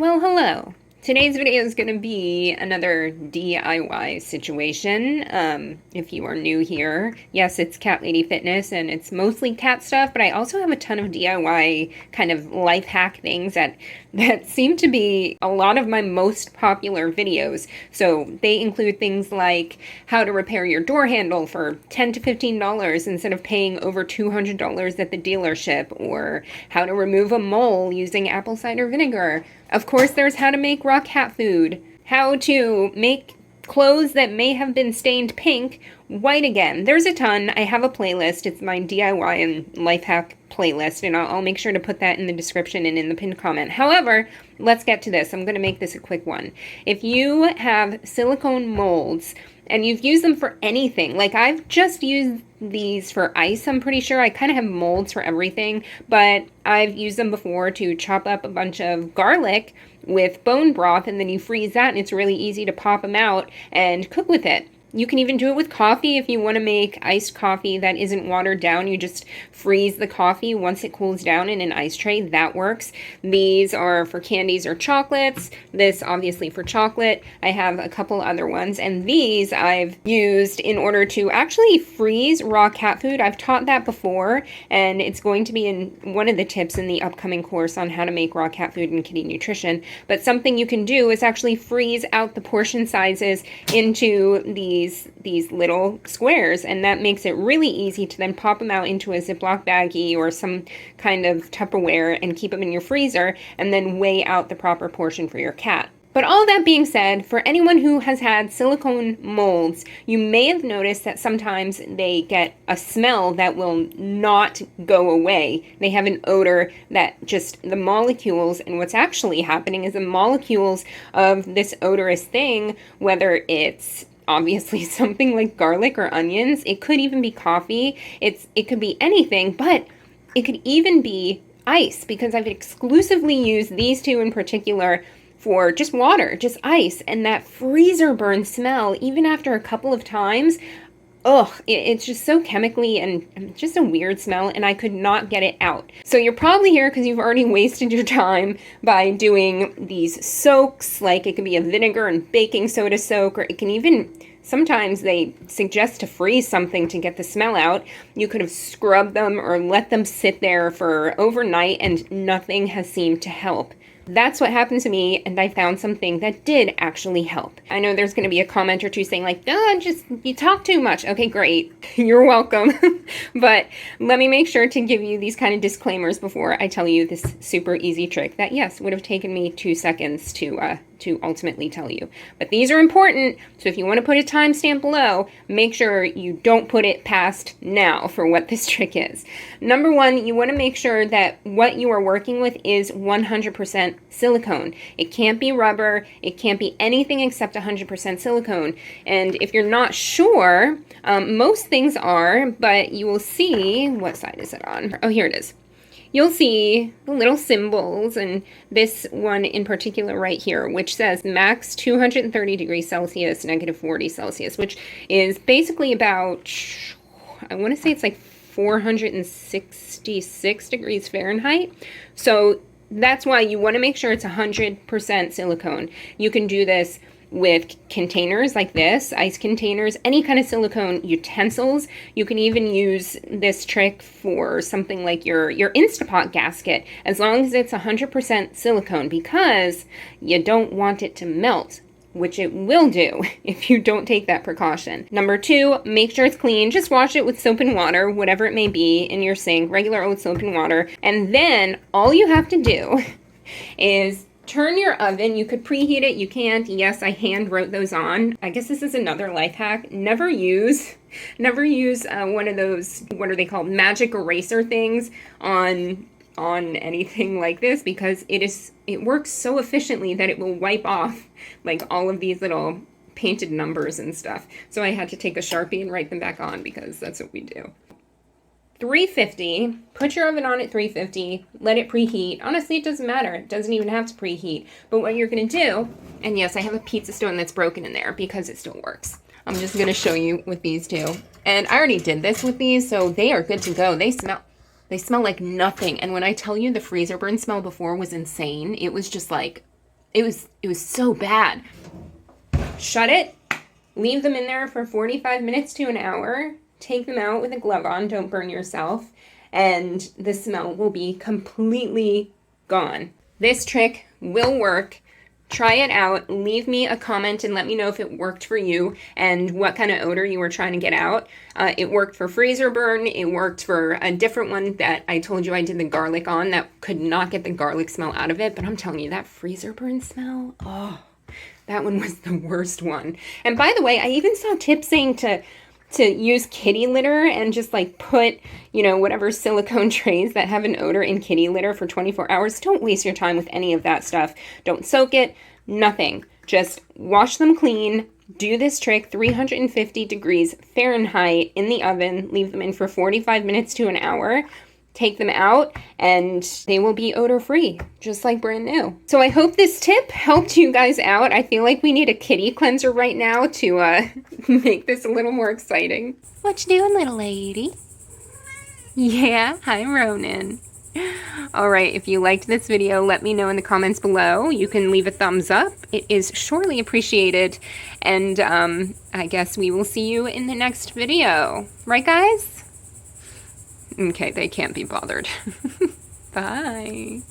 Well, hello. Today's video is going to be another DIY situation. If you are new here, yes, it's Cat Lady Fitness and it's mostly cat stuff, but I also have a ton of DIY kind of life hack things that seem to be a lot of my most popular videos. So they include things like how to repair your door handle for $10 to $15 instead of paying over $200 at the dealership, or how to remove a mole using apple cider vinegar. Of course, there's how to make raw cat food, how to make clothes that may have been stained pink white again. There's a ton. I have a playlist. It's my DIY and life hack playlist, and I'll make sure to put that in the description and in the pinned comment. However, let's get to this. I'm going to make this a quick one. If you have silicone molds and you've used them for anything, like I've just used these for ice, I'm pretty sure. I kind of have molds for everything, but I've used them before to chop up a bunch of garlic with bone broth, and then you freeze that, and it's really easy to pop them out and cook with it. You can even do it with coffee if you want to make iced coffee that isn't watered down. You just freeze the coffee once it cools down in an ice tray. That works. These are for candies or chocolates. This obviously for chocolate. I have a couple other ones, and these I've used in order to actually freeze raw cat food. I've taught that before, and it's going to be in one of the tips in the upcoming course on how to make raw cat food and kitty nutrition. But something you can do is actually freeze out the portion sizes into these little squares, and that makes it really easy to then pop them out into a Ziploc baggie or some kind of Tupperware and keep them in your freezer, and then weigh out the proper portion for your cat. But all that being said, for anyone who has had silicone molds, you may have noticed that sometimes they get a smell that will not go away. They have an odor that just the molecules, and what's actually happening is the molecules of this odorous thing, whether it's obviously something like garlic or onions, it could even be coffee, it could be anything, but it could even be ice, because I've exclusively used these two in particular for just water, just ice, and that freezer burn smell, even after a couple of times, it's just so chemically and just a weird smell, and I could not get it out. So you're probably here because you've already wasted your time by doing these soaks, like it could be a vinegar and baking soda soak, or it can even, sometimes they suggest to freeze something to get the smell out. You could have scrubbed them or let them sit there for overnight, and nothing has seemed to help. That's what happened to me, and I found something that did actually help. I know there's going to be a comment or two saying like, you talk too much. Okay, great. You're welcome. But let me make sure to give you these kind of disclaimers before I tell you this super easy trick that, yes, would have taken me 2 seconds to ultimately tell you. But these are important, so if you want to put a timestamp below, make sure you don't put it past now for what this trick is. Number one, you want to make sure that what you are working with is 100% silicone. It can't be rubber, it can't be anything except 100% silicone. And if you're not sure, most things are, but you will see, what side is it on? Oh, here it is. You'll see the little symbols, and this one in particular right here, which says max 230 degrees Celsius, negative 40 Celsius, which is basically about, I want to say it's like 466 degrees Fahrenheit. So that's why you want to make sure it's 100% silicone. You can do this with containers like this, ice containers, any kind of silicone utensils. You can even use this trick for something like your Instapot gasket, as long as it's 100% silicone, because you don't want it to melt, which it will do if you don't take that precaution. Number two, make sure it's clean. Just wash it with soap and water, whatever it may be, in your sink, regular old soap and water. And then all you have to do is turn your oven. You could preheat it, you can't. Yes, I hand wrote those on. I guess this is another life hack. Never use one of those, what are they called, magic eraser things on anything like this, because it works so efficiently that it will wipe off like all of these little painted numbers and stuff. So I had to take a Sharpie and write them back on, because that's what we do. 350, put your oven on at 350, let it preheat. Honestly, it doesn't matter. It doesn't even have to preheat. But what you're going to do, and yes, I have a pizza stone that's broken in there because it still works. I'm just going to show you with these two. And I already did this with these, so they are good to go. They smell like nothing. And when I tell you the freezer burn smell before was insane, it was just like It was so bad. Shut it, leave them in there for 45 minutes to an hour, take them out with a glove on, don't burn yourself, and the smell will be completely gone. This trick will work. Try it out. Leave me a comment and let me know if it worked for you and what kind of odor you were trying to get out. It worked for freezer burn. It worked for a different one that I told you I did the garlic on that could not get the garlic smell out of it. But I'm telling you, that freezer burn smell, oh, that one was the worst one. And by the way, I even saw tips saying to use kitty litter and just like put, you know, whatever silicone trays that have an odor in kitty litter for 24 hours. Don't waste your time with any of that stuff. Don't soak it, nothing. Just wash them clean. Do this trick, 350 degrees Fahrenheit in the oven. Leave them in for 45 minutes to an hour. Take them out and they will be odor free, just like brand new. So I hope this tip helped you guys out. I feel like we need a kitty cleanser right now to make this a little more exciting. What you doing, little lady? Yeah, hi, Ronan. All right, if you liked this video, let me know in the comments below. You can leave a thumbs up. It is surely appreciated. And I guess we will see you in the next video. Right, guys? Okay, they can't be bothered. Bye.